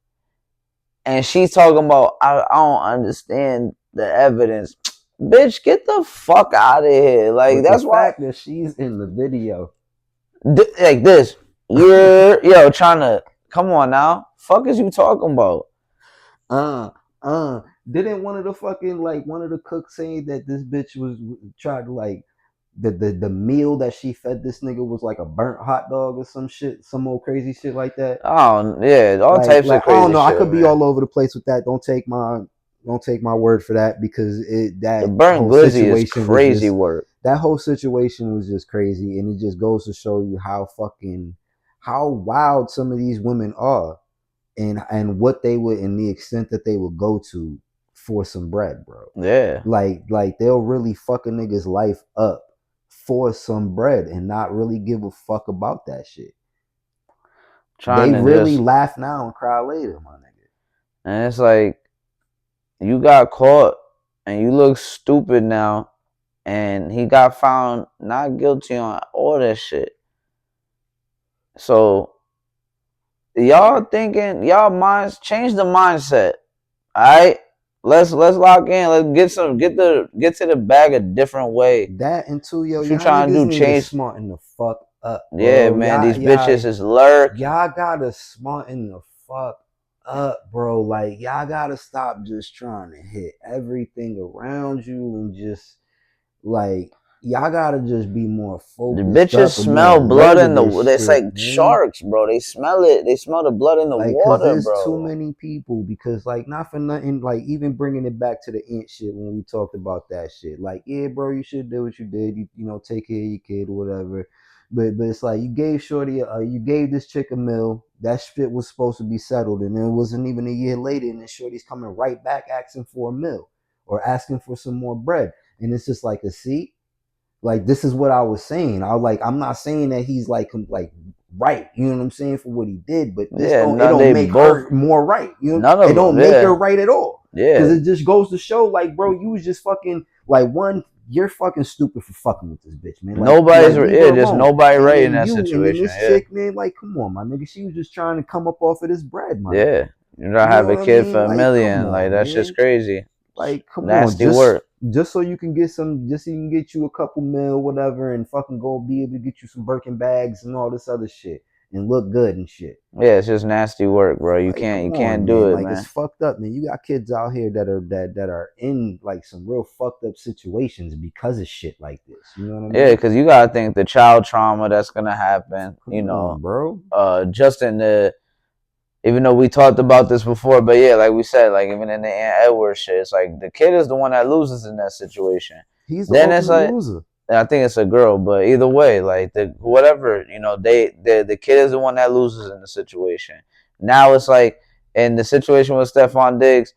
And she's talking about, I don't understand the evidence. Bitch, get the fuck out of here. Like, But the that's why, fact that she's in the video, like this, yo, trying to, come on now. Fuck is you talking about? uh, didn't one of the cooks say that this bitch was tried to like the meal that she fed this nigga was like a burnt hot dog or some shit, some old crazy shit like that. Oh, yeah, all types of Like I don't crazy know, I shit, could be man. all over the place with that. Don't take my word for that, because The that burnt whole glizzy is situation was crazy just work. crazy, and it just goes to show you how wild some of these women are, and what they would, and the extent that they would go to for some bread, bro. Yeah. Like they'll really fuck a nigga's life up for some bread and not really give a fuck about that shit. Trying They to really just, laugh now and cry later, my nigga. and it's like, you got caught and you look stupid now, and he got found not guilty on all that shit. So y'all thinking, y'all minds change the mindset. All right, let's lock in. Let's get to the bag a different way. That and two, yo, What you y'all trying to niggas do? need to Change? smarten the fuck up, Yeah, bro. man. These bitches is lurking. Y'all gotta smarten the fuck up, bro. Like, y'all gotta stop just trying to hit everything around you, and just like, y'all gotta just be more The focused bitches up and more smell aware blood to in this the. It's shit, like man. sharks, bro. They smell it. They smell the blood in the Like, cause water, there's too bro. many people. Because like, not for nothing, like even bringing it back to the ant shit when we talked about that shit. Like, yeah, bro, you should do what you did. You take care of your kid or whatever. But it's like, you gave this chick a meal. That shit was supposed to be settled, and it wasn't even a year later, and then shorty's coming right back asking for a meal or asking for some more bread. And it's just like, see, like this is what I was saying. I'm not saying that he's like right, you know what I'm saying, for what he did, but this Yeah, it no, don't they make both. her more right. You know, None it of don't them. make her Yeah, right at all. Because yeah. it just goes to show, like, bro, you was just fucking like one. You're fucking stupid for fucking with this bitch, man. Like leave her Just alone. nobody And right in then that and then situation. this Yeah, chick, man, like, come on, my nigga. She was just trying to come up off of this bread, my nigga. yeah. You know, You have know a what I kid mean? for a Like, come million. Like on, that's just man. crazy. Like, come on, Nasty work. just so you can get some, just so you can get you a couple mil, whatever, and fucking go be able to get you some Birkin bags and all this other shit and look good and shit. Yeah, it's just nasty work, bro. Like, You come can't on, do man. it, Like, it's man. fucked up, man. You got kids out here that are in like some real fucked up situations because of shit like this. You know what I Yeah, mean? because you gotta think the child trauma that's gonna happen. You Come know, on, bro. just in the, even though we talked about this before, but yeah, like we said, like even in the Aunt Edward shit, it's like the kid is the one that loses in that situation. He's the Then it's ultimate like, loser. I think it's a girl, but either way, like the whatever, you know, the kid is the one that loses in the situation. Now it's like in the situation with Stephon Diggs,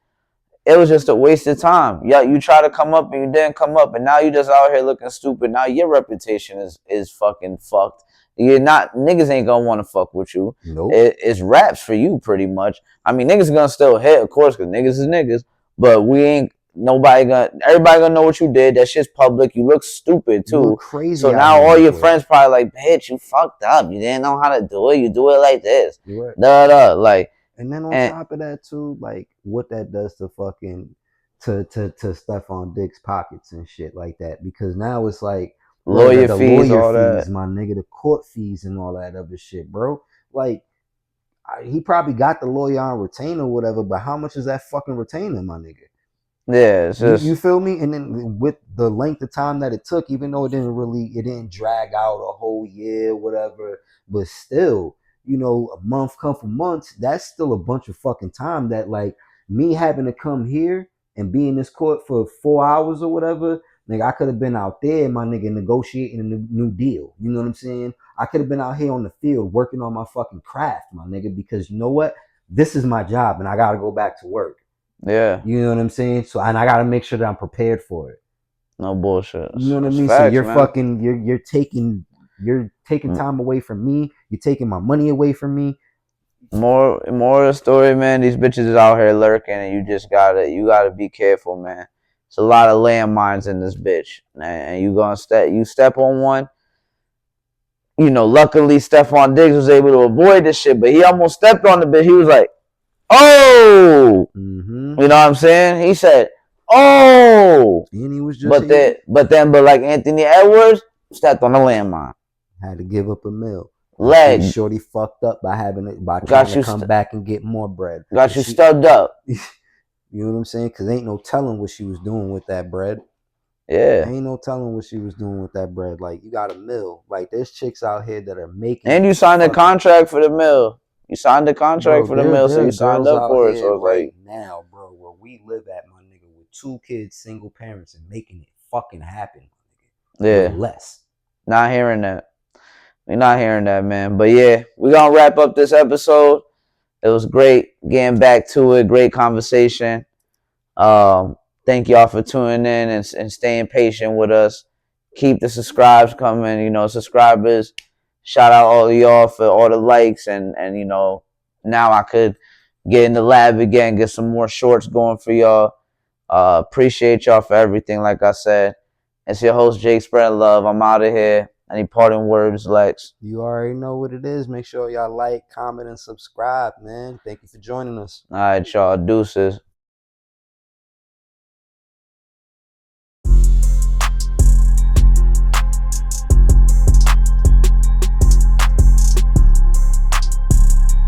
it was just a waste of time. Yeah, you try to come up and you didn't come up, and now you just out here looking stupid. Now your reputation is fucking fucked. You're not, niggas ain't gonna want to fuck with you. Nope. It's raps for you pretty much. I mean, niggas gonna still hit, of course, because niggas is niggas. But we ain't everybody gonna know what you did. That shit's public. You look stupid You look too. So crazy out now here all like your that. friends probably like, bitch, you fucked up. You didn't know how to do it. You do it like this. You're right. Da da. Like, And then on and top of that too, like what that does to fucking to stuff on Dick's pockets and shit like that. Because now it's like, bro, lawyer the fees, lawyer all fees, that. my nigga, the court fees and all that other shit, bro. Like he probably got the lawyer on retainer or whatever, but how much is that fucking retainer, my nigga? Yeah, it's You just feel me? And then with the length of time that it took, even though it didn't drag out a whole year, whatever, but still, you know, a month, couple months, that's still a bunch of fucking time that, like, me having to come here and be in this court for 4 hours or whatever, like, I could have been out there, my nigga, negotiating a new deal. You know what I'm saying? I could have been out here on the field working on my fucking craft, my nigga, because you know what? This is my job and I gotta go back to work. yeah, You know what I'm saying? So, and I gotta make sure that I'm prepared for it. no bullshit. You know what I It's mean? So facts, you're man. fucking you're taking M- time away from me. You're taking my money away from me. more of the story, man. These bitches is out here lurking, and you gotta be careful, man. It's a lot of landmines in this bitch, and you step on one. You know, luckily Stephon Diggs was able to avoid this shit, but he almost stepped on the bitch. He was like, "Oh," Mm-hmm. you know what I'm saying? He said, "Oh," And he was just but able but like Anthony Edwards stepped on the landmine. had to give up a meal. And Leg shorty fucked up by having it by trying got to you come back and get more bread. got Cause you she, stubbed up. you know what I'm saying? Cause ain't no telling what she was doing with that bread. Yeah. Ain't no telling what she was doing with that bread. Like, you got a mill. Like, there's chicks out here that are making And you signed a fucking, contract for the mill. You signed a contract bro, for the mill, so there are you signed girls up out for it. here So it's right like, now, bro, where we live at, my nigga, with 2 kids, single parents, and making it fucking happen, my nigga, with yeah, less. not hearing that. We're not hearing that, man. But yeah, we're gonna wrap up this episode. It was great getting back to it. Great conversation. Um, thank y'all for tuning in and staying patient with us. Keep the subscribes coming. You know, subscribers. Shout out all of y'all for all the likes and you know, now I could get in the lab again, get some more shorts going for y'all. Appreciate y'all for everything. Like I said, it's your host Jake spreading love. I'm out of here. Any parting words, Lex? You already know what it is. Make sure y'all like, comment, and subscribe, man. Thank you for joining us. All right, y'all. Deuces.